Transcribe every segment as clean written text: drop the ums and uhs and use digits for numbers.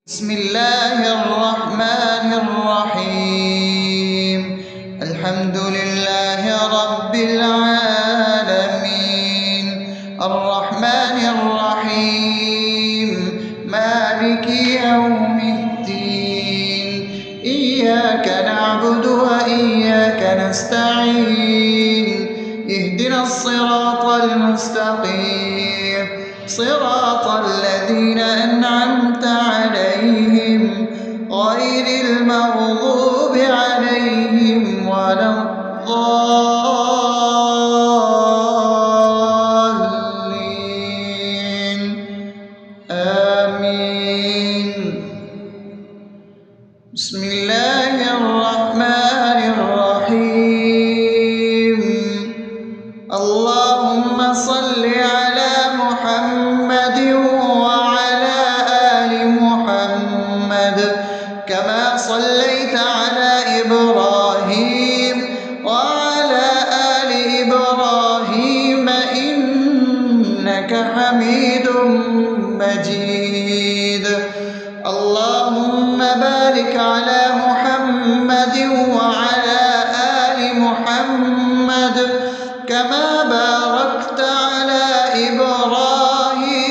بسم الله الرحمن الرحيم. الحمد لله رب العالمين، الرحمن الرحيم، مالك يوم الدين. إياك نعبد وإياك نستعين، اهدنا الصراط المستقيم، صراط الذين أنعمت عليهم غير المغضوب عليهم ولا الضالين. آمين. بسم الله الرحمن الرحيم. اللهم صل على محمد وعلى آل محمد كما صليت على إبراهيم وعلى آل إبراهيم إنك حميد مجيد. اللهم بارك على محمد وعلى آل محمد كما باركت على إبراهيم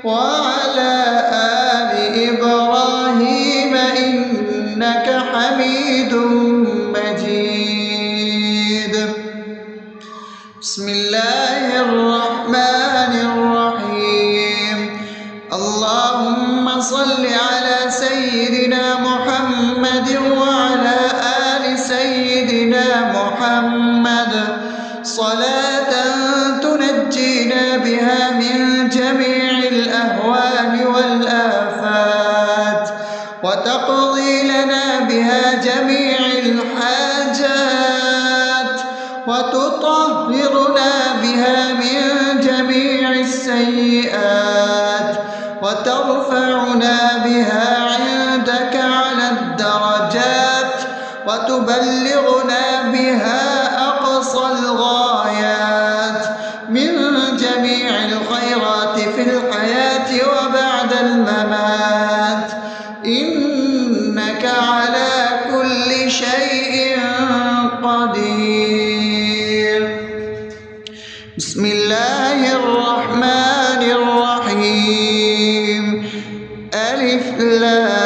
وعلى آل إبراهيم إنك حميد مجيد. بسم الله الرحمن الرحيم. اللهم صل على سيدنا محمد وعلى آل سيدنا محمد صلاة تنجينا بها من جميع الأهوال والآفات، وتقضي لنا بها جميع الحاجات، وتطهرنا بها من جميع السيئات، وترفعنا بها عندك على الدرجات، وتبلغنا بها أقصى الغايات من جميع الخيرات في الحياة وبعد الممات، إنك على كل شيء قدير. بسم الله الرحمن الرحيم. ألف لام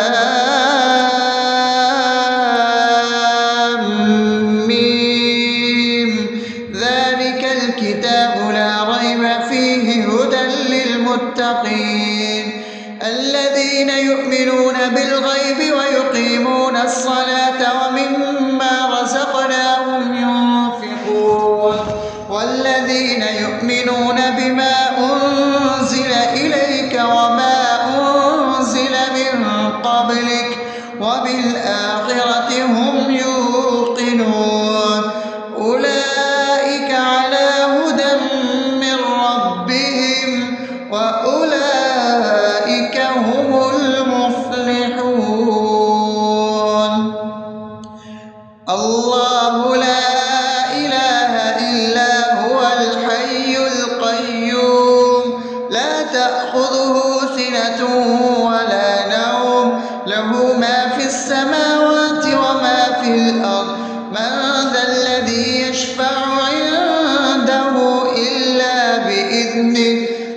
ميم. ذلك الكتاب لا ريب فيه هدى للمتقين الذين يؤمنون بالغيب ويقيمون الصلاة ومما رزقناهم ينفقون والذين يؤمنون بما أنزل إليك وما أنزل من قبلك وبالآخرة هم يوقنون أولئك على هدى من ربهم وأولئك هم المفلحون. الله لا إله إلا هو الحي القيوم لا تأخذه سنة ولا نوم له ما في السماوات وما في الأرض. من ذا الذي يشفع عنده إلا بإذنه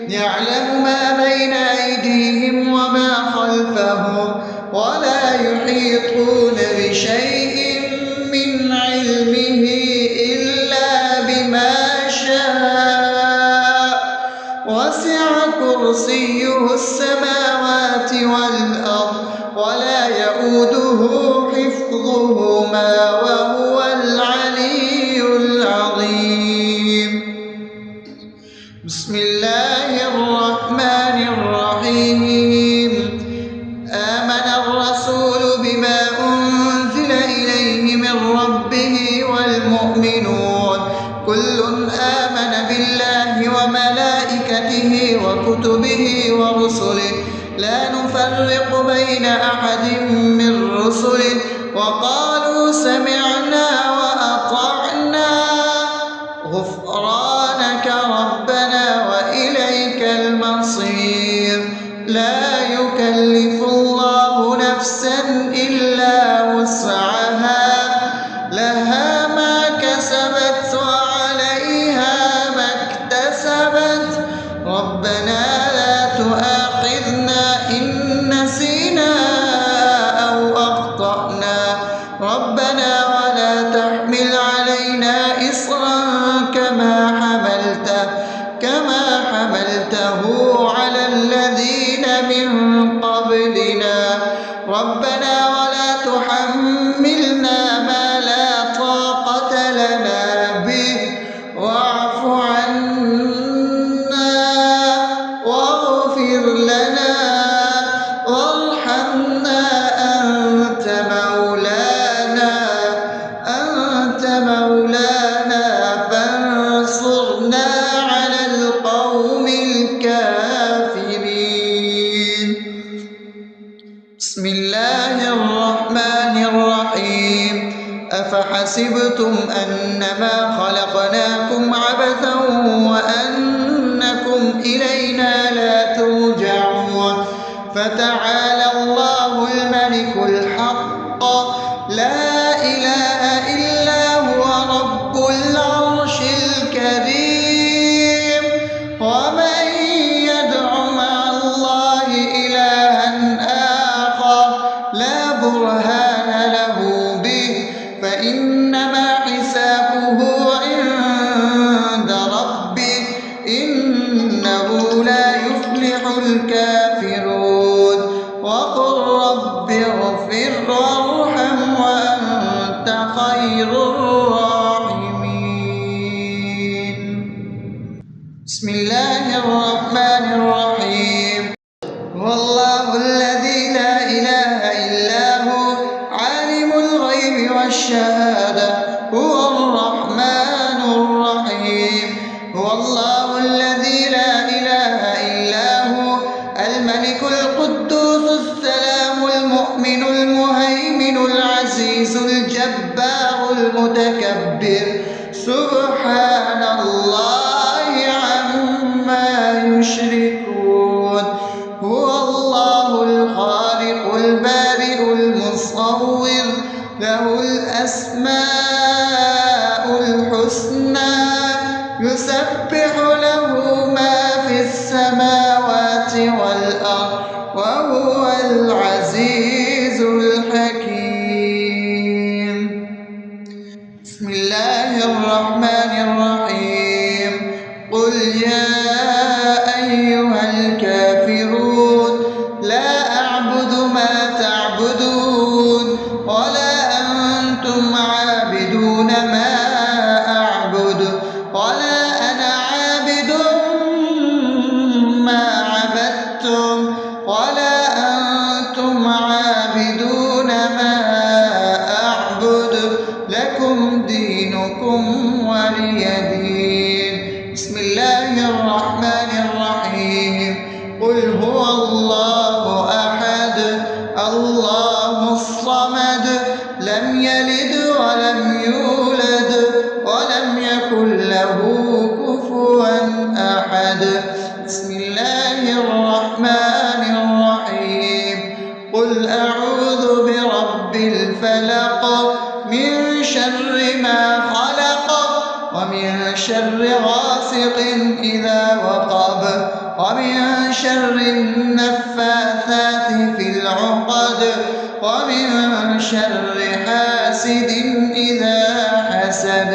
يعلم ما بين أيديهم وما خلفهم ولا يحيطون بشيء من علمه إلا بما شاء وسع كرسيه السماوات والأرض ولا يؤوده حفظهما وهو العلي العظيم. بسم الله الرحمن الرحيم. آمن الرسول بما أنزل إليه من ربه والمؤمنون كل آمن بالله وملائكته وكتبه ورسله لا نفرق بين أحد من رسله وقالوا سمعنا وأطعنا غفرانك ربنا وإليك المصير. لا يكلف يكلف الله نفسا إلا وسعها لها ما كسبت وعليها ما اكتسبت ربنا لا تؤاخذنا إن نسينا أو أخطأنا ربنا ولا تحمل علينا إصرا كما حملته على الذين من قبلنا ربنا ولا تحملنا ما لا طاقة لنا به واعف عنا واغفر لنا وارحمنا أنت مولانا فانصرنا على القوم الكافرين. بسم الله الرحمن الرحيم أفحسبتم أنما خلقناكم عبثا وأنكم إلينا لا ترجعون فتعالى الله الملك الحق لا إله إلا هو رب العرش الكريم ومن يدع مع الله إلها آخر لا برهان له به فإنما حسابه عند ربه إنه لا يفلح الكافرون وقل رب اغفر وارحم وأنت خير الراحمين. بسم الله الرحمن الرحيم هو الله الذي لا إله إلا هو عالم الغيب والشهادة هو الرحمن الرحيم هو الله الذي لا إله إلا هو الملك القدوس السلام المؤمن المهيمن العزيز الجبار المتكبر سبحان الله عما يشركون هو الله الخالق البارئ المصور له الأسماء الحسنى يسبح له ما في السماوات والأرض وهو العزيز الحكيم. بسم الله الرحمن الرحيم قل يا أيها الكافرون لا أعبد ما تعبدون ولا أنتم عابدون ما أعبد ولا أنا عابد ما عبدتم ولا أنتم عابدون ما أعبد لكم دينكم ولي دين. بسم الله الرحمن الرحيم قل هو الله أحد الله الصمد لم يلد ولم يولد ولم يكن له كفوا أحد. بسم الله الرحمن الرحيم قل أعوذ برب الفلق من شر ما خلق ومن شر غاسق إذا وقب ومن شر النفاثات في العقد ومن شر حاسد إذا حسد.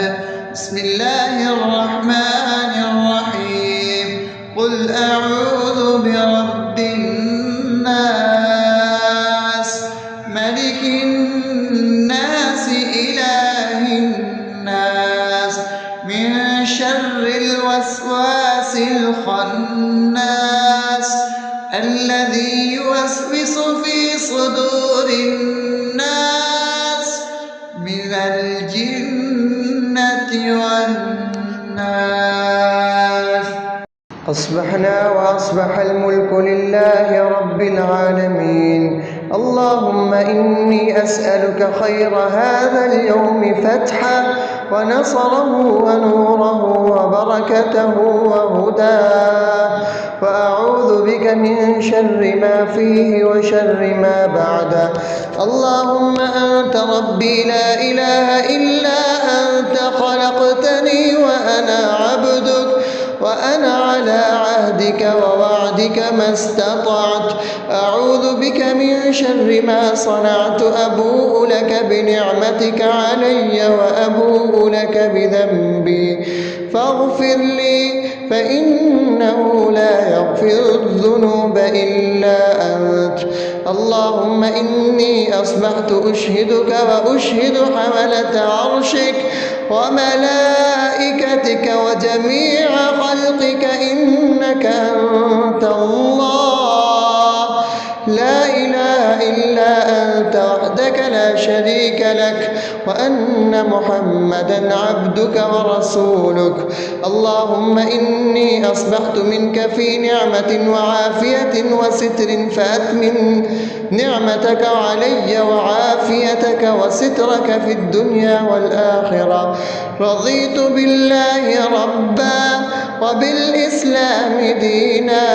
بسم الله الرحمن الرحيم قل أعوذ برب الناس ملك الناس إله الناس من شر الوسواس الخناس الذي يوسوس في صدور الناس من الجنة والناس. أصبحنا وأصبح الملك لله رب العالمين. اللهم إني أسألك خير هذا اليوم فتحه ونصره ونوره وبركته وهداه، وأعوذ بك من شر ما فيه وشر ما بعده. اللهم أنت ربي لا إله إلا أنت، خلقتني وأنا عبدك، وأنا على عهدك ووعدك ما استطعت. أعوذ بك من شر ما صنعت، أبوء لك بنعمتك علي وأبوء لك بذنبي، فاغفر لي فإنه لا يغفر الذنوب إلا أنت. اللهم إني أصبحت أشهدك وأشهد حملة عرشك وملائكتك وجميع خلقك إنك أنت الله، لا إله إلا أنت وحدك لا شريك لك، وأن محمدا عبدك ورسولك. اللهم إني أصبحت منك في نعمة وعافية وستر، فأتمم نعمتك علي وعافيتك وسترك في الدنيا والآخرة. رضيت بالله ربا وبالإسلام دينا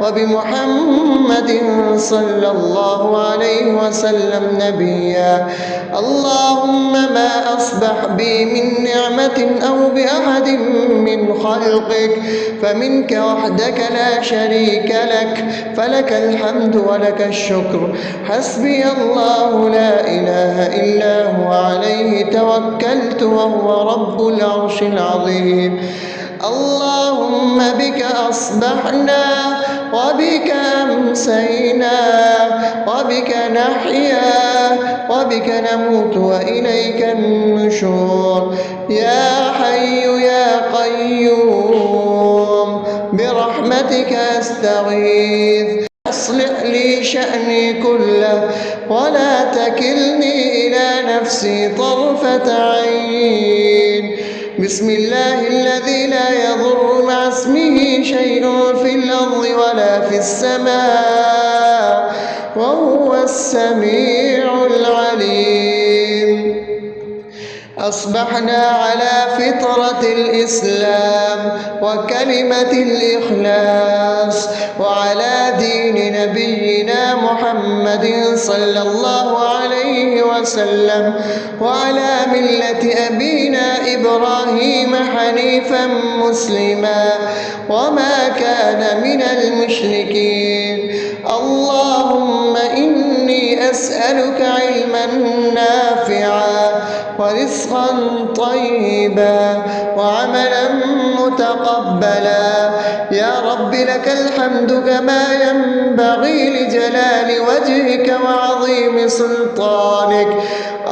وبمحمد صلى الله عليه وسلم نبيا. اللهم ما أصبح بي من نعمة أو بأحد من خلقك فمنك وحدك لا شريك لك، فلك الحمد ولك الشكر. حسبي الله لا إله إلا هو، عليه توكلت وهو رب العرش العظيم. اللهم بك أصبحنا وبك أمسينا وبك نحيا وبك نموت وإليك النشور. يا حي يا قيوم برحمتك أستغيث، أصلح لي شأني كله ولا تكلني إلى نفسي طرفة عين. بسم الله الذي لا يضر مع اسمه شيء في الأرض ولا في السماء وهو السميع العليم. أصبحنا على فطرة الإسلام وكلمة الإخلاص وعلى دين نبينا محمد صلى الله عليه وسلم وعلى ملة أبينا إبراهيم حنيفا مسلما وما كان من المشركين. اللهم إني أسألك علما نافعا ورزقا طيبا وعملا متقبلا. يا رب لك الحمد كما ينبغي لجلال وجهك وعظيم سلطانك.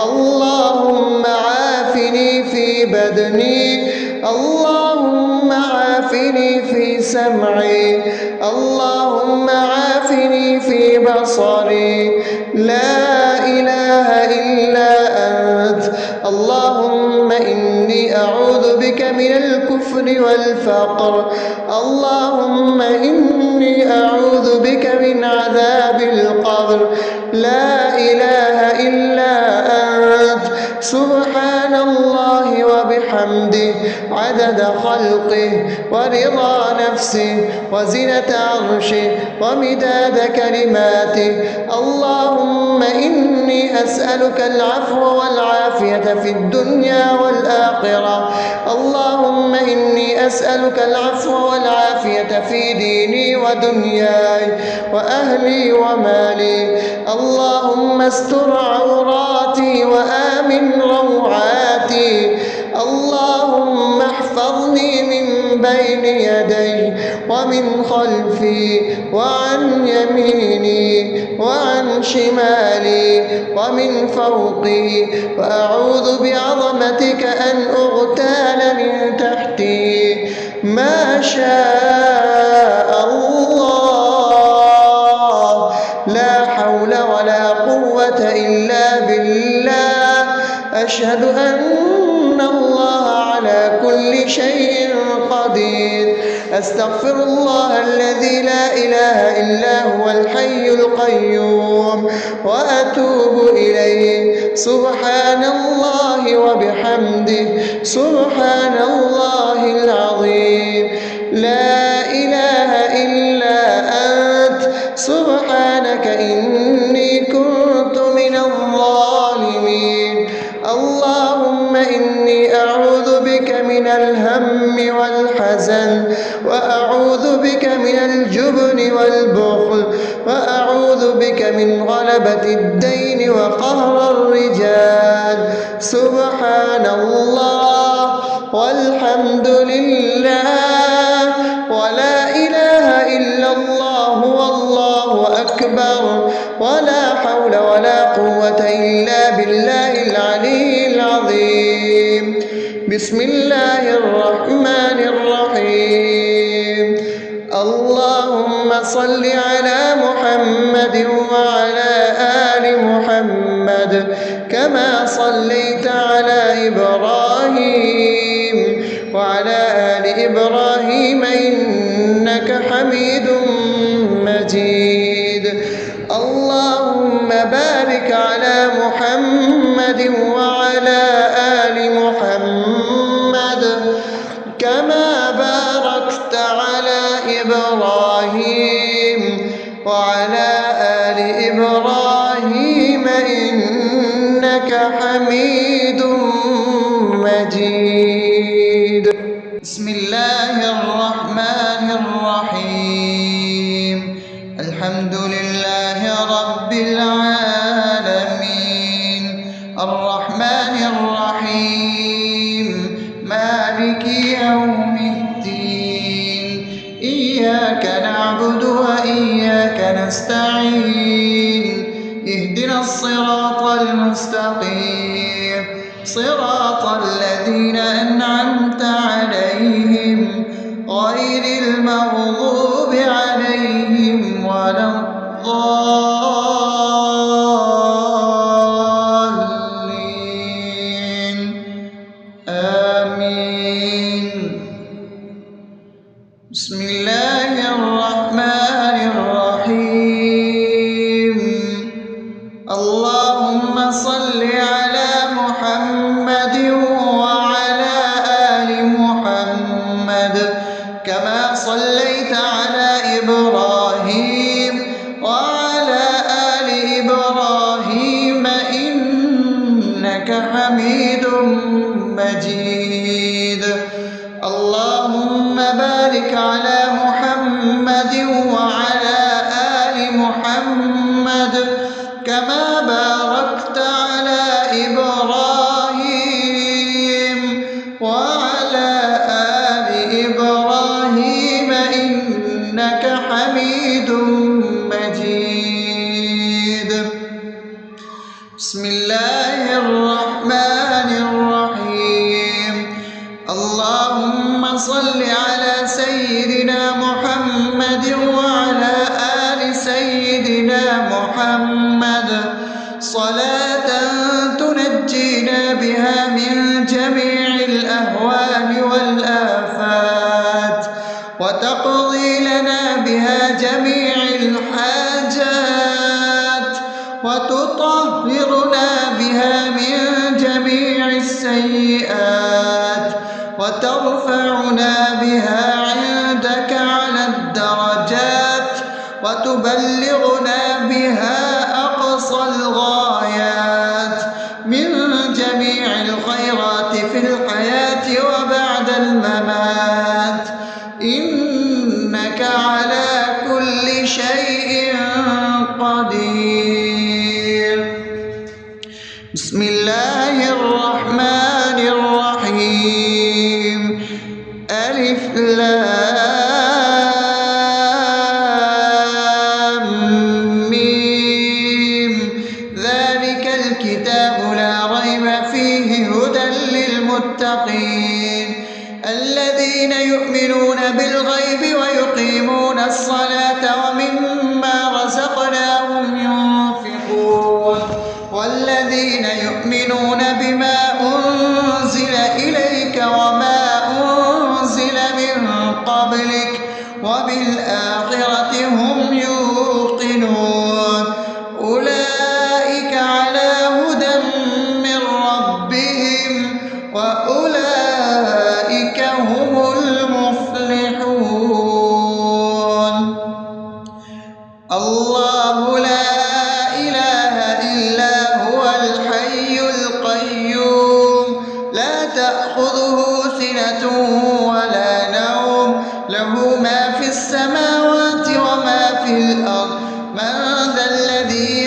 اللهم عافني في بدني، اللهم عافني في سمعي، اللهم عافني في بصري. لا إله إلا أنت. اللهم إني أعوذ بك من الكفر والفقر. اللهم إني أعوذ بك من عذاب القبر. لا إله إلا أنت. سبحان الله وبحمده عدد خلقه ورضا نفسه وزنة عرشه ومداد كلماته. اللهم إني أسألك العفو والعافية في الدنيا والآخرة. اللهم إني أسألك العفو والعافية في ديني ودنياي وأهلي ومالي. اللهم استر عوراتي وآمن روعاتي. اللهم احفظني من بين يدي ومن خلفي وعن يميني وعن شمالي ومن فوقي، وأعوذ بعظمتك أن أغتال من تحتي. ما شاء الله، لا حول ولا قوة إلا بالله. أشهد أن الله على على كل شيء قدير. أستغفر الله الذي لا إله إلا هو الحي القيوم وأتوب إليه. سبحان الله وبحمده سبحان الله العظيم. لا إله إلا أنت سبحانك إني كنت من الظالمين. اللهم إني أعوذ بك من الهم والحزن، وأعوذ بك من الجبن والبخل، وأعوذ بك من غلبة الدين وقهر الرجال. سبحان الله والحمد لله ولا إله إلا الله والله أكبر ولا حول ولا قوة إلا بالله العلي العظيم. بسم الله الرحمن الرحيم. اللهم صل على محمد وعلى آل محمد كما صليت على إبراهيم وعلى آل إبراهيم إنك حميد مجيد. اللهم بارك على محمد وعلى آل محمد كما باركت على إبراهيم وعلى آل إبراهيم إنك حميد مجيد. بسم الله الرحمن الرحيم. الحمد لله رب العالمين الرحمن الرحيم مالك يوم الدين. إياك نعبد وإياك نستعين. اهدنا الصراط المستقيم صراط الذين أنعمت عليهم غير المغضوب عليهم ولا الضالين. آمين. بسم الله الرحمن الرحيم. اللهم صل على محمد وعلى آل محمد كما صليت على إبراهيم وعلى آل إبراهيم إنك حميد مجيد. اللهم بارك على محمد وعلى آل محمد كما باركت على إبراهيم وعلى آل إبراهيم إنك حميد مجيد. بسم الله الرحمن الرحيم. اللهم صل على سيدنا محمد وعلى آل سيدنا محمد صلاة تنجينا بها من جميع الأهوال والآفات وتقضي لنا بها جميع الحاجات وتطهرنا بها من جميع السيئات وترفعنا بها عندك على الدرجات وتبلغنا بها أقصى الغايات من جميع الخيرات في الحياة وبعد الممات إنك على كل شيء قدير. بسم الله الرحمن الرحيم. ألف لام ميم. ذلك الكتاب لا ريب فيه هدى للمتقين الذين يؤمنون بالغيب ويقيمون الصلاة ومما رزقناهم ينفقون والذين يؤمنون بما أنزل إليك وما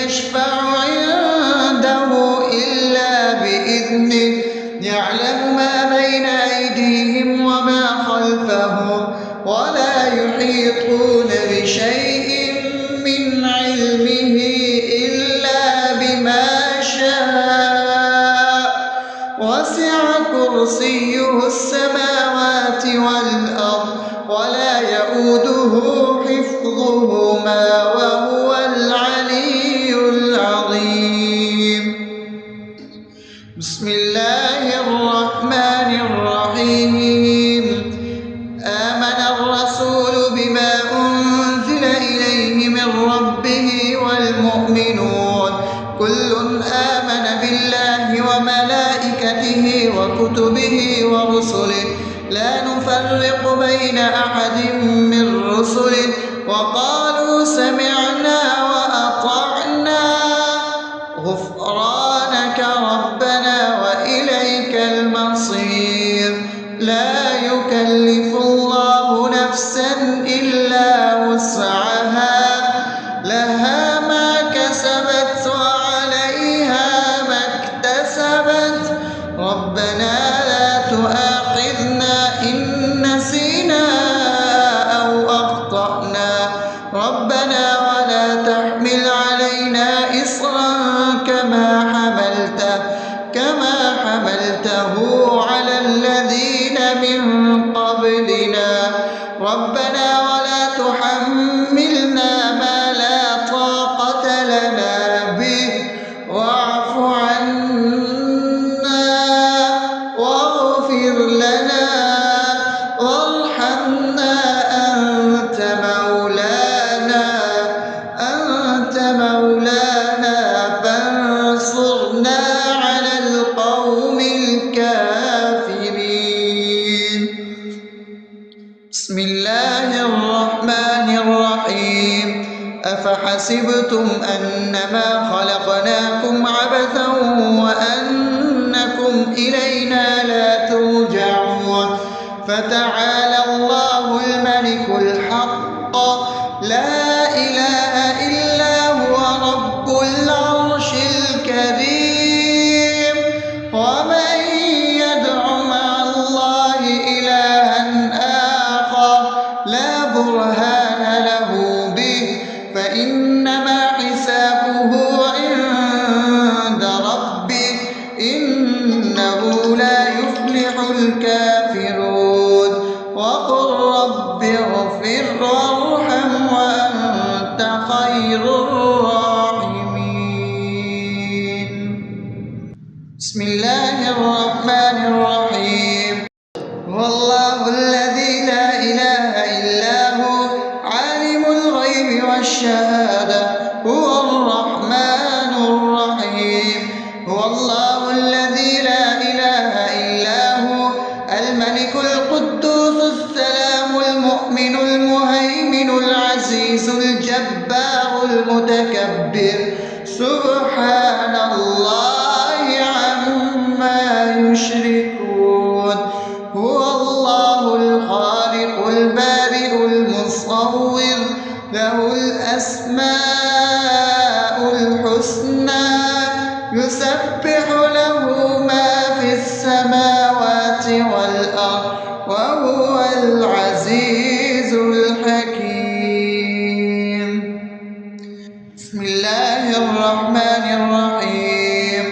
يشفع عنده إلا بإذنه يعلم ما بين أيديهم وما خلفهم ولا يحيطون بشيء من علمه إلا بما شاء وسع كرسيه السماوات والأرض ولا يئوده حفظهما وهو العلي العظيم. بسم الله الرحمن الرحيم. آمن الرسول بما أنزل إليه من ربه والمؤمنون كل آمن بالله وملائكته وكتبه ورسله لا نفرق بين أحد من رسله وقالوا سمعنا وأطعنا غفرانك ربنا وإليك المصير. لا يكلف الله نفسا إلا وسعها لها ما كسبت وعليها ما اكتسبت ربنا لا تؤاخذنا إن نسينا أو أخطأنا ربنا ولا تحمل علينا إصرا كما حملته على الذين من قبلنا ربنا ولا تحملنا ما لا طاقة لنا به واعف عنا واغفر لنا وارحمنا أنت مولانا فانصرنا على القوم الكافرين. بسم الله الرحمن الرحيم. أفحسبتم أنما خلقناكم عبثا وأنكم إلينا لا ترجعون فتعالى الله الملك الحق لا إله إلا هو رب العرش الكريم. ومن يدع مع الله إلها آخر لا برهان له به فإنما حسابه عند ربه إنه لا يفلح الكافرون. وقل رب اغفر وارحم وأنت خير الراحمين. بسم الله الرحمن الرحيم. هو الله الذي لا إله إلا هو عالم الغيب والشهادة هو الرحمن الرحيم. هو الله الذي لا إله إلا هو الملك القدوس السلام المؤمن المهيمن العزيز الجبار المتكبر سبحان الله عما يشركون. هو الله الخالق البارئ المصور له الأسماء الحسنى يسبح له ما في السماوات والأرض وهو العزيز الحكيم. بسم الله الرحمن الرحيم.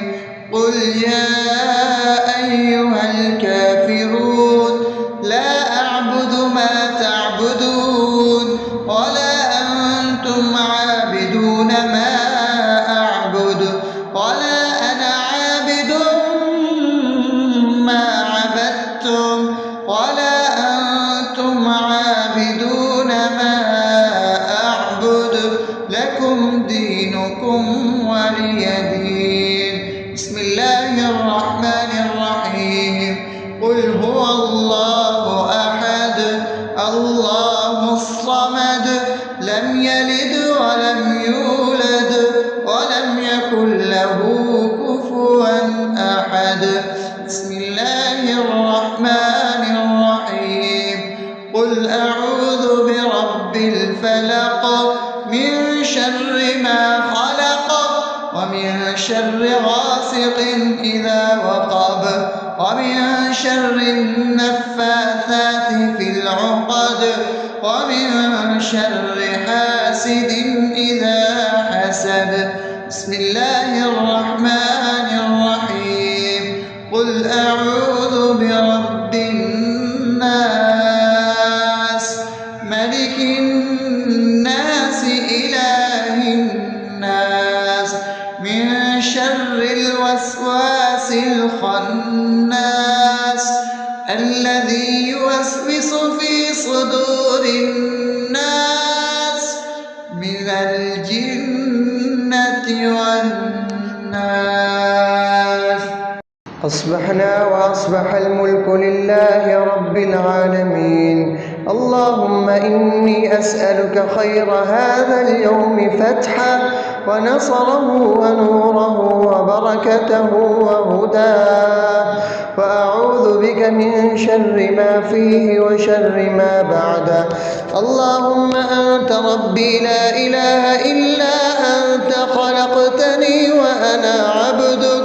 قل يا أيها الكافرون لا أعبد ما تعبدون ولا أنتم عابدون ما أعبد ولا أنا عابد ما عبدتم ولا أنتم عابدون ما أعبد لكم دينكم ولي دين. بسم الله الرحمن الرحيم. قل هو الله أحد الله الصمد لم يلد ولم يولد ولم يكن له كفوا أحد. بسم الله الرحمن الرحيم. قل أعوذ برب الفلق من شر ما خلق شر غاسق إذا وقب ومن شر النفاثات في العقد ومن شر حاسد إذا حسد. بسم الله الرحمن الرحيم. قل أعوذ برب الناس ملك الناس إله الناس من شر الوسواس الخناس الذي يوسوس في صدور الناس من الجنة والناس. أصبحنا وأصبح الملك لله رب العالمين. اللهم إني أسألك خير هذا اليوم فتحه ونصره ونوره وبركته وهداه، وأعوذ بك من شر ما فيه وشر ما بعده. اللهم أنت ربي لا إله إلا أنت خلقتني وأنا عبدك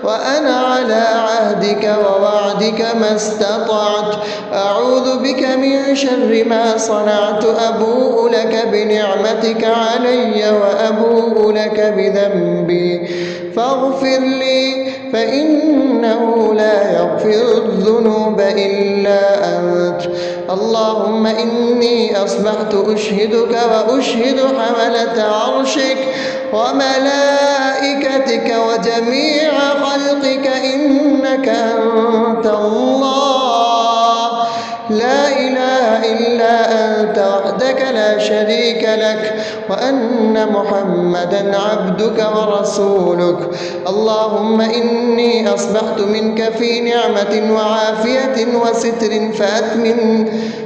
وأنا على عهدك ووعدك ما استطعت. أعوذ بك من شر ما صنعت. أبوء لك بنعمتك علي وأبوء لك بذنبي فاغفر لي فإنه لا يغفر الذنوب إلا أنت. اللهم إني أصبحت أشهدك وأشهد حملة عرشك وملائكتك وجميع خلقك إنك أنت الله لا إله إلا أنت وحدك لا شريك لك، وأن محمدا عبدك ورسولك. اللهم إني أصبحت منك في نعمة وعافية وستر فأتمن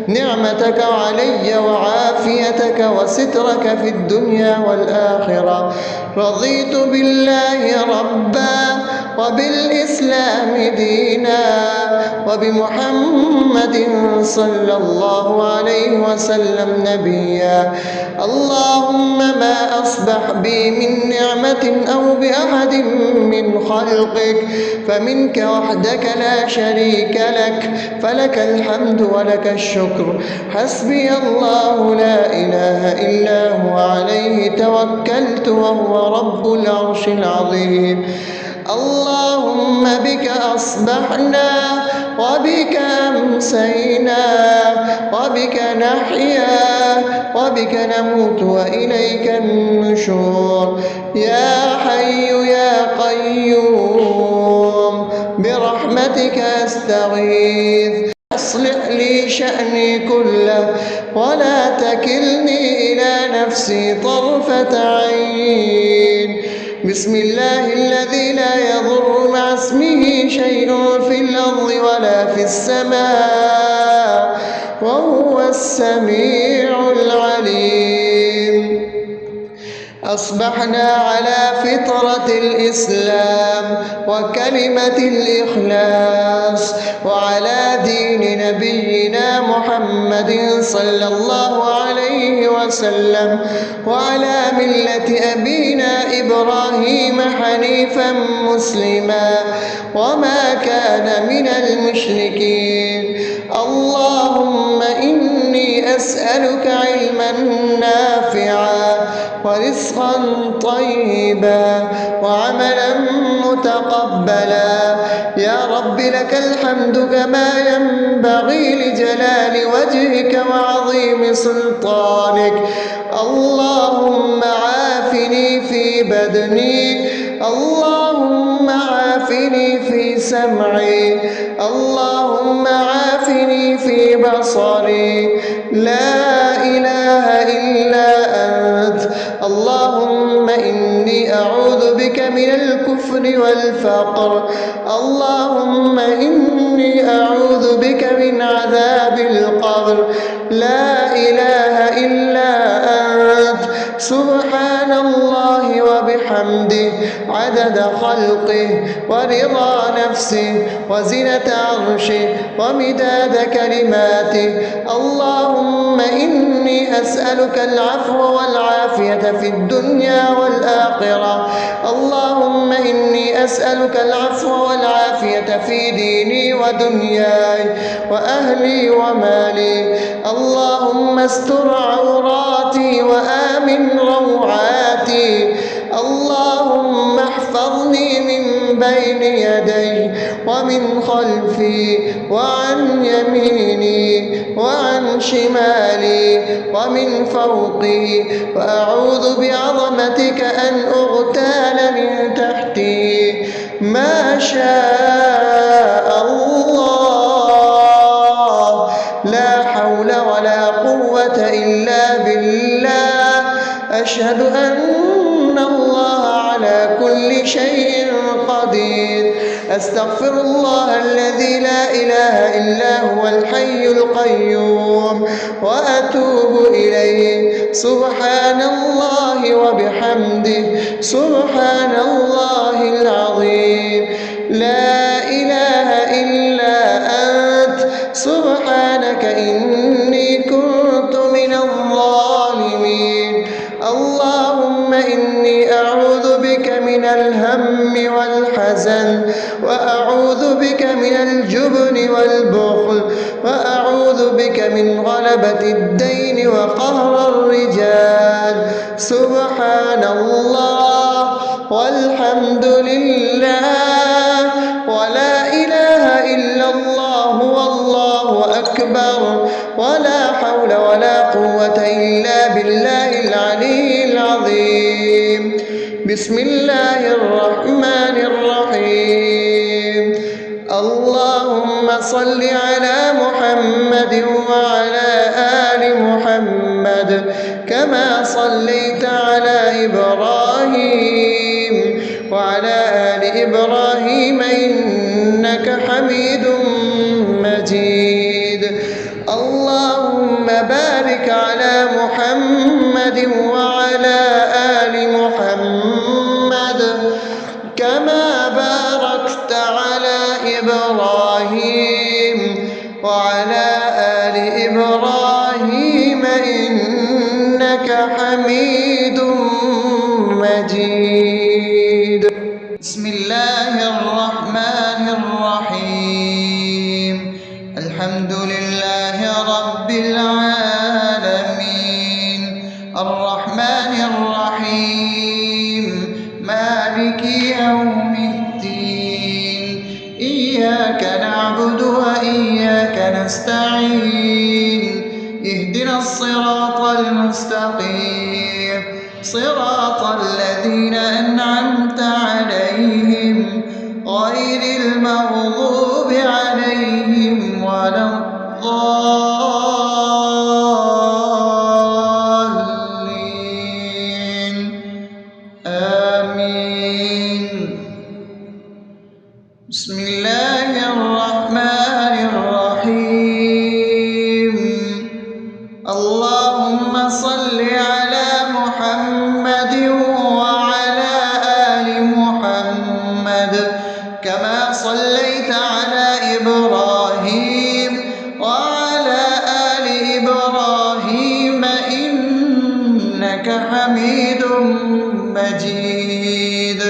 نعمتك علي وعافيتك وسترك في الدنيا والآخرة. رضيت بالله ربا وبالإسلام دينا وبمحمد صلى الله عليه وسلم نبيا. اللهم ما أصبح بي من نعمة أو بأحد من خلقك فمنك وحدك لا شريك لك، فلك الحمد ولك الشكر. حسبي الله لا إله إلا هو عليه توكلت وهو رب العرش العظيم. اللهم بك أصبحنا وبك أمسينا وبك نحيا وبك نموت وإليك النشور. يا حي يا قيوم برحمتك أستغيث. أصلح لي شأني كله ولا تكلني إلى نفسي طرفة عين. بسم الله الذي لا يضر مع اسمه شيء في الأرض ولا في السماء وهو السميع العليم. أصبحنا على فطرة الإسلام وكلمة الإخلاص وعلى دين نبينا محمد صلى الله عليه وسلم وعلى ملة أبينا إبراهيم حنيفا مسلما وما كان من المشركين. اللهم إني أسألك علما نافعا ورزقا طيبا وعملا متقبلا. يا رب لك الحمد كما ينبغي لجلال وجهك وعظيم سلطانك. اللهم عافني في بدني، اللهم عافني في سمعي، اللهم عافني في بصري. لا إله إلا أنت. اللهم إني أعوذ بك من الكفر والفقر. اللهم إني أعوذ بك من عذاب القبر. لا إله إلا أنت. سبحان الله وبحمده عدد خلقه ورضا نفسه وزنة عرشه ومداد كلماته. اللهم إني أسألك العفو والعافية في الدنيا والآخرة. اللهم أسألك العفو والعافية في ديني ودنياي وأهلي ومالي. اللهم استر عوراتي وآمن روعاتي. اللهم احفظني من بين يدي ومن خلفي وعن يميني وعن شمالي ومن فوقي، وأعوذ بعظمتك أن أغتال من تحتي. ما شاء الله، لا حول ولا قوة إلا بالله. أشهد أن الله على كل شيء قدير. أستغفر الله الذي لا إله إلا هو الحي القيوم وأتوب إليه. سبحان الله وبحمده، سبحان الله العظيم. لا إله إلا أنت، سبحانك إني كنت من الظالمين. اللهم إني أعوذ بك من الهم والحزن، وأعوذ بك من الجبن والبخل، وأعوذ بك من غلبة الدين وقهر الرجال. سبحان الله والحمد لله ولا إله إلا الله والله أكبر، ولا حول ولا قوة إلا بالله العلي العظيم. بسم الله الرحمن الرحيم. اللهم صل على محمد وعلى آل محمد كما صليت على إبراهيم وعلى آل إبراهيم إنك حميد مجيد. اللهم بارك على محمد وعلى آل محمد كما باركت على إبراهيم وعلى آل إبراهيم إنك حميد مجيد. بسم الله الرحمن الرحيم. الحمد لله رب العالمين، الرحمن الرحيم، مالك يوم الدين. إياك نعبد وإياك نستعين. اهدنا الصراط المستقيم، صراط الذين أنعمت عليهم غير المغضوب عليهم ولا الضالين. آمين. بسم الله الرحمن الرحيم. اللهم صل على محمد وعلى آل محمد كما صليت على إبراهيم وعلى آل إبراهيم إنك حميد مجيد.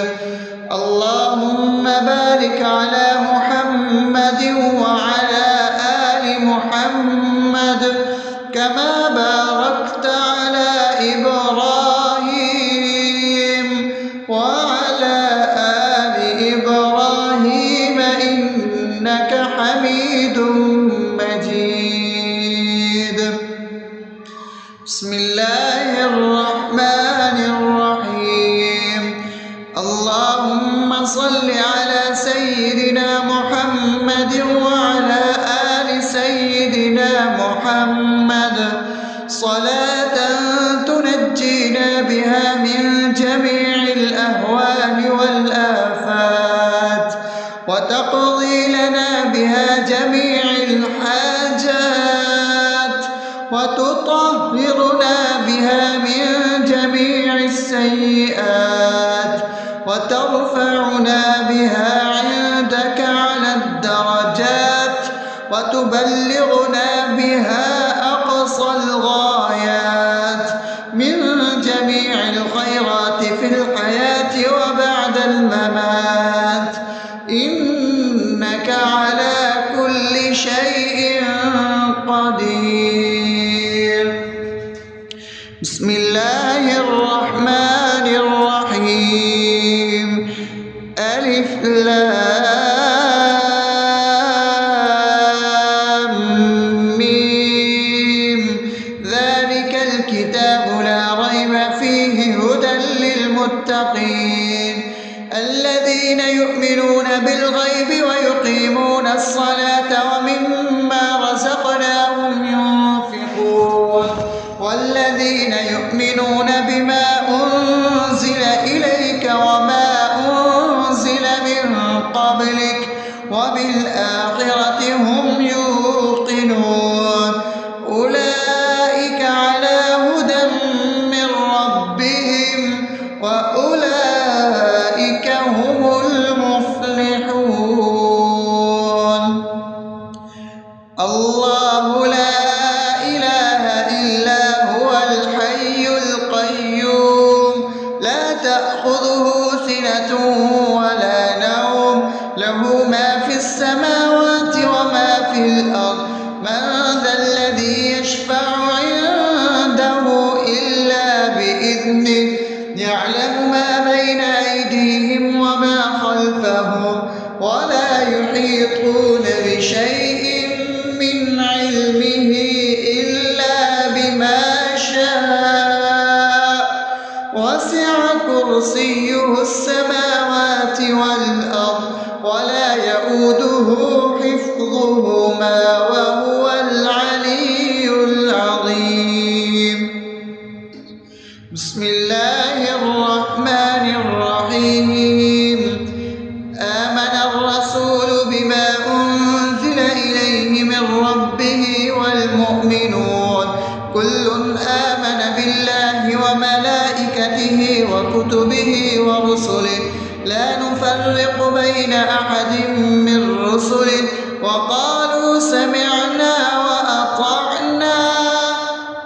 اللهم بارك على محمد وعلى آل محمد كما باركت على إبراهيم وعلى آل إبراهيم إنك حميد مجيد. بسم الله الرحمن الرحيم. اللهم صل على سيدنا محمد وعلى آل سيدنا محمد صلاة تنجينا بها من جميع الأهوال والآفات، وتقضي لنا بها جميع الحاجات، وتطهرنا بها من جميع السيئات، وترفعنا بها عندك على الدرجات، وتبلغنا بها أقصى الغايات من جميع الخيرات في الحياة وبعد الممات إنك على كل شيء قدير. بسم الله الرحمن الرحيم. ألف لام ميم. ذلك الكتاب لا ريب فيه هدى للمتقين الذين يؤمنون بالغيب ويقيمون الصلاة ومما رزقناهم ينفقون والذين يؤمنون بما أنزل إليك وما أنزل من قبلك وبالآخرة هم يوقنون أولئك على هدى من ربهم وأولئك هم المفلحون. الله لا إله إلا هو الحي القيوم لا تأخذه سنة ولا نوم له ما في السماوات وما في الأرض من ذا الذي يشفع عنده إلا بإذنه يعلم ما بين أيديهم وما خلفهم ولا يحيطون بشيء من علمه إلا بما شاء وسع كرسيه السماوات والأرض ولا يؤوده حفظهما وهو العلي العظيم. بسم الله الرحمن الرحيم. آمن الرسول بما أنزل إليه من ربه والمؤمنون كل آمن بالله وملائكته وكتبه ورسله لا نفرق بين أحد من رسله وقالوا سمعنا وأطعنا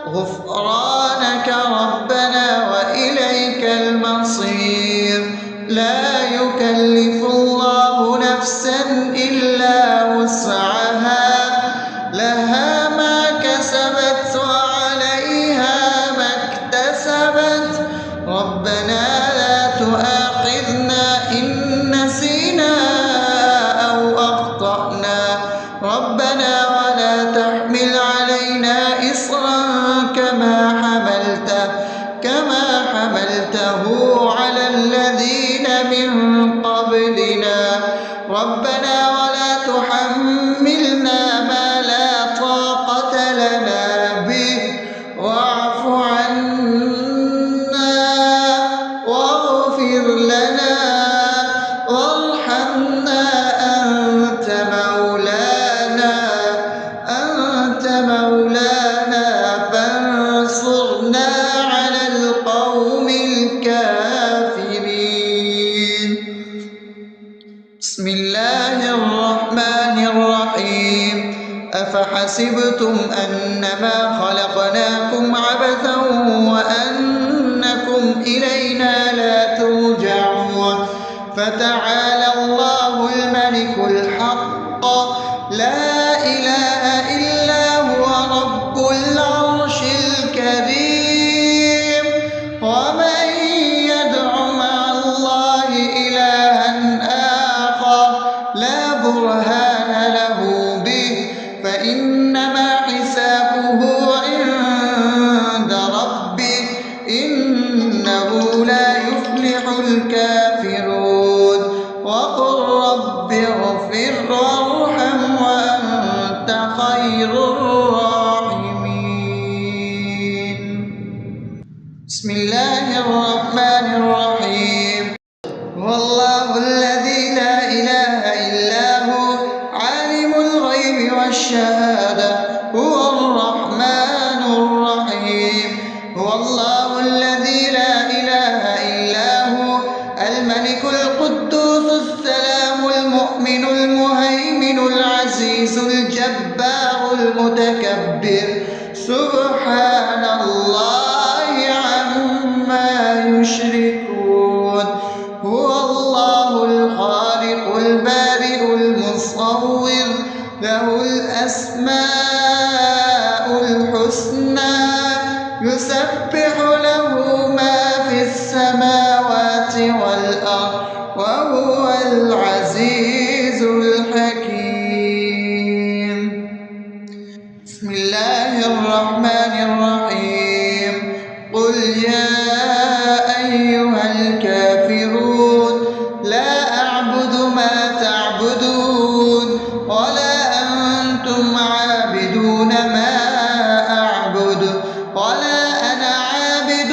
غفرانك ربنا وإليك المصير. لا يكلف الله نفسا إلا وسعها لها ما كسبت وعليها ما اكتسبت ربنا لا تؤاخذنا إن نسينا أو أخطأنا ربنا ولا تحمل علينا إصرا كما حملته على الذين من قبلنا ربنا ولا تحملنا ما لا طاقة لنا به واعف عنا واغفر لنا وارحمنا أنت مولانا فانصرنا على القوم الكافرين. بسم الله الرحمن الرحيم. أفحسبتم أنما خلقناكم عبثا وأنكم إلينا لا ترجعون فتعالى الله الملك الحق لا إله إلا هو رب العرش الكريم. ومن يدع مع الله إلها آخر لا برهان له به فإنما حسابه عند ربه إنه لا يفلح الكافرون. وقل رب اغفر وارحم وأنت خير الراحمين. بسم الله الرحمن الرحيم. هو الله الذي لا إله إلا هو عالم الغيب والشهادة هو الرحمن الرحيم. هو الله الذي لا إله إلا هو الملك القدوس السلام المؤمن المهيمن العزيز الجبار المتكبر والأرض وهو العزيز الحكيم. بسم الله الرحمن الرحيم. قل يا أيها الكافرون لا أعبد ما تعبدون ولا أنتم عابدون ما أعبد ولا أنا عابد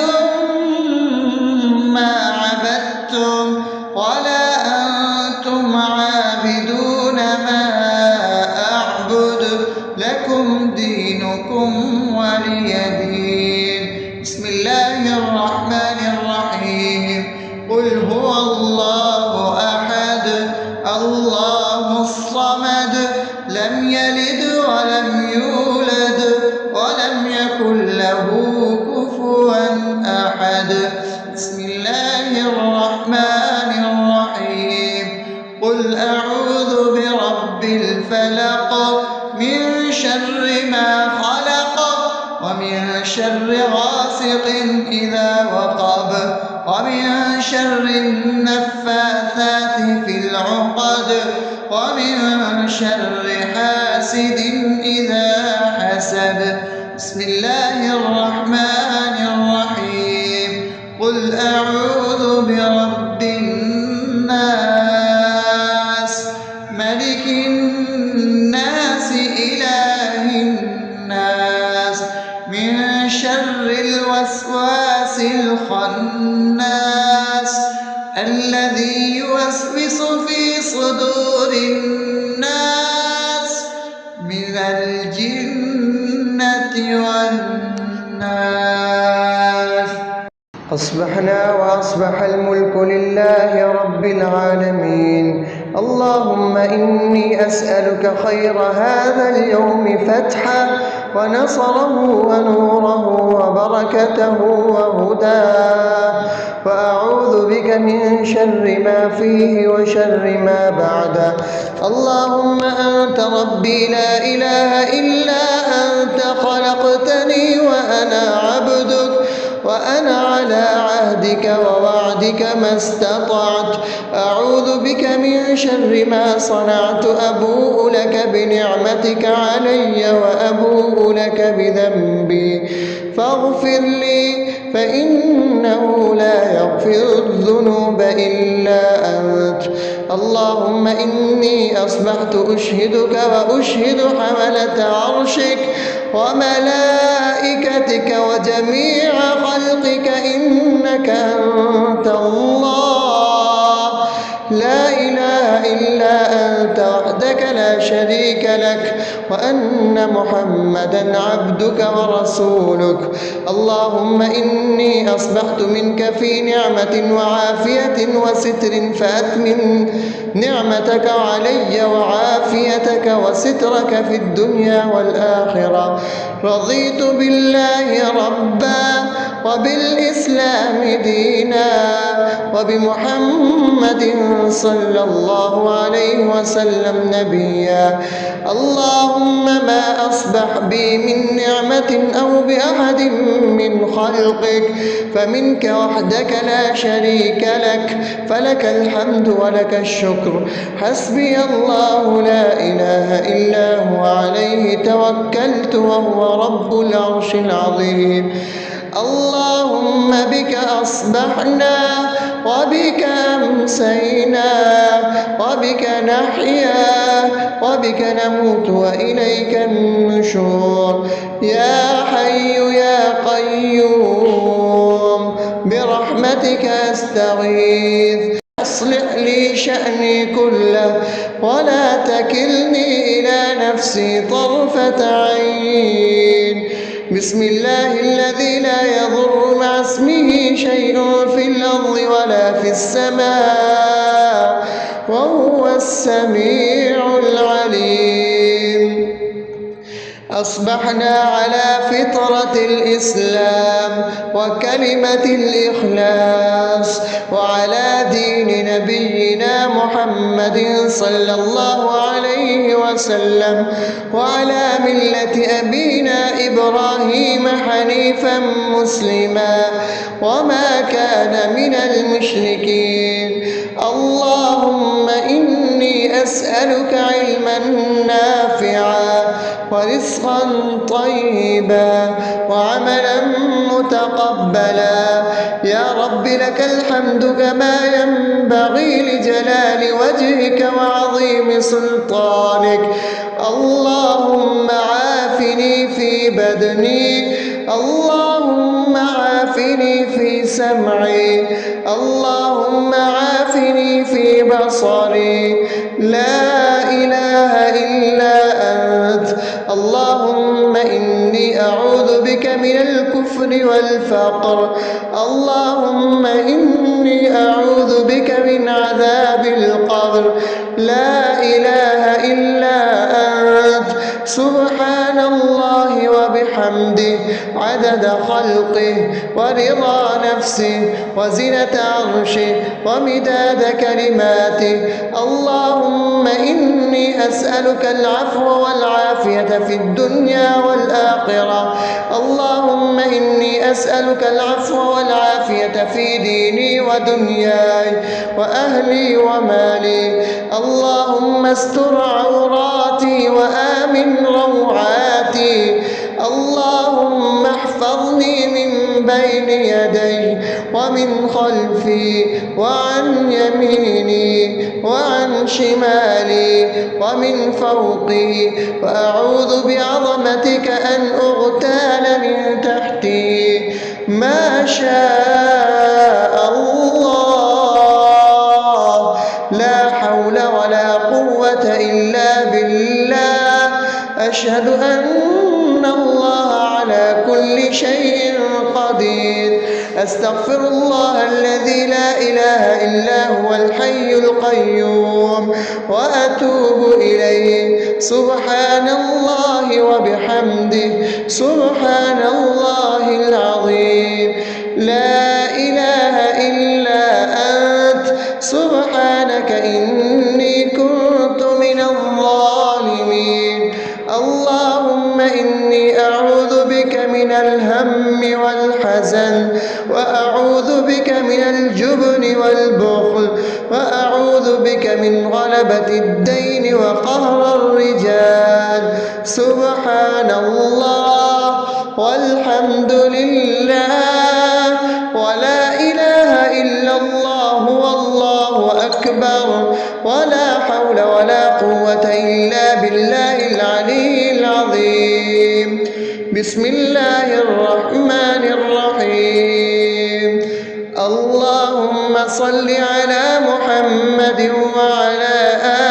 ما عبدتم ولا أنتم عابدون ما أعبد لكم دينكم ولي دين. بسم الله الرحمن الرحيم. قل هو الله أحد الله الصمد لم يلد ولم يولد ولم يكن له كفوا أحد. بسم الله الرحمن الرحيم. قل أعوذ برب الفلق من شر ما خلق ومن شر غاسق إذا وقب ومن شر النفاثات في العقد ومن شر حاسد إذا حسد. بسم الله الرحمن الرحيم. قل أعوذ برب الناس ملك الناس إله الناس من شر الوسواس الخناس الذي يوسوس في صدور الناس من الجنة والناس. أصبحنا وأصبح الملك لله رب العالمين. اللهم إني أسألك خير هذا اليوم فتحه ونصره ونوره وبركته وهداه، وأعوذ بك من شر ما فيه وشر ما بعده. اللهم أنت ربي لا إله إلا أنت خلقتني وأنا عبدك وأنا على عهدك ووعدك ما استطعت. أعوذ بك من شر ما صنعت. أبوء لك بنعمتك علي وأبوء لك بذنبي فاغفر لي فإنه لا يغفر الذنوب إلا أنت. اللهم إني أصبحت أشهدك وأشهد حملة عرشك وملائكتك وجميع خلقك إنك أنت الله لا إله إلا أنت وحدك لا شريك لك وأن محمدا عبدك ورسولك. اللهم إني أصبحت منك في نعمة وعافية وستر فأتمم نعمتك علي وعافيتك وسترك في الدنيا والآخرة. رضيت بالله ربا وبالإسلام دينا وبمحمد صلى الله عليه وسلم نبيا. اللهم ما أصبح بي من نعمة أو بأحد من خلقك فمنك وحدك لا شريك لك فلك الحمد ولك الشكر. حسبي الله لا إله إلا هو عليه توكلت وهو رب العرش العظيم. اللهم بك أصبحنا وبك أمسينا وبك نحيا وبك نموت وإليك النشور. يا حي يا قيوم برحمتك أستغيث أصلح لي شأني كله ولا تكلني إلى نفسي طرفة عين. بسم الله الذي لا يضر مع اسمه شيء في الأرض ولا في السماء وهو السميع العليم. أصبحنا على فطرة الإسلام وكلمة الإخلاص وعلى دين نبينا محمد صلى الله عليه وسلم وعلى ملة أبينا إبراهيم حنيفا مسلما وما كان من المشركين. اللهم إني أسألك علما نافعا ورزقا طيبا وعملا متقبلا. يا رب لك الحمد كما ينبغي لجلال وجهك وعظيم سلطانك. اللهم عافني في بدني، اللهم عافني في سمعي، اللهم عافني في بصري. لا إله إلا أنت. اللهم إني أعوذ بك من الكفر والفقر. اللهم إني أعوذ بك من عذاب القبر. لا إله إلا أنت. سبحان الله وبحمده عدد خلقه ورضا نفسه وزنة عرشه ومداد كلماته. اللهم إني أسألك العفو والعافية في الدنيا والآخرة. اللهم إني أسألك العفو والعافية في ديني ودنياي وأهلي ومالي. اللهم استر عوراتي وآمن روعاتي. اللهم احفظني من بين يدي ومن خلفي وعن يميني وعن شمالي ومن فوقي، وأعوذ بعظمتك أن أغتال من تحتي. ما شاء الله. لا حول ولا قوة إلا بالله. أشهد أن الله على كل شيء قدير. أستغفر الله الذي لا إله إلا هو الحي القيوم وأتوب إليه. سبحان الله وبحمده سبحان الله العظيم. لا إله إلا أنت. سبحانك إني كنت من الظالمين. اللهم إني أعوذ بك من الهم والحزن، وأعوذ بك من الجبن والبخل، وأعوذ بك من غلبة الدين وقهر الرجال. سبحان الله والحمد لله ولا إله إلا الله والله أكبر ولا حول ولا قوة إلا بالله العلي العظيم. بسم الله الرحمن الرحيم. اللهم صل على محمد وعلى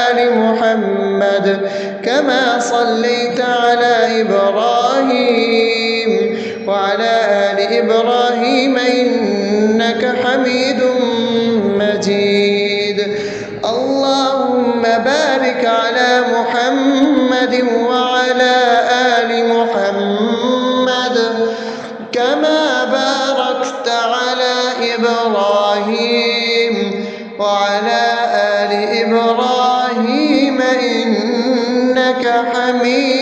آل محمد كما صليت على إبراهيم وعلى آل إبراهيم إنك حميد مجيد. اللهم بارك على محمد وعلى آل محمد كما باركت على إبراهيم وعلى آل إبراهيم إنك حميد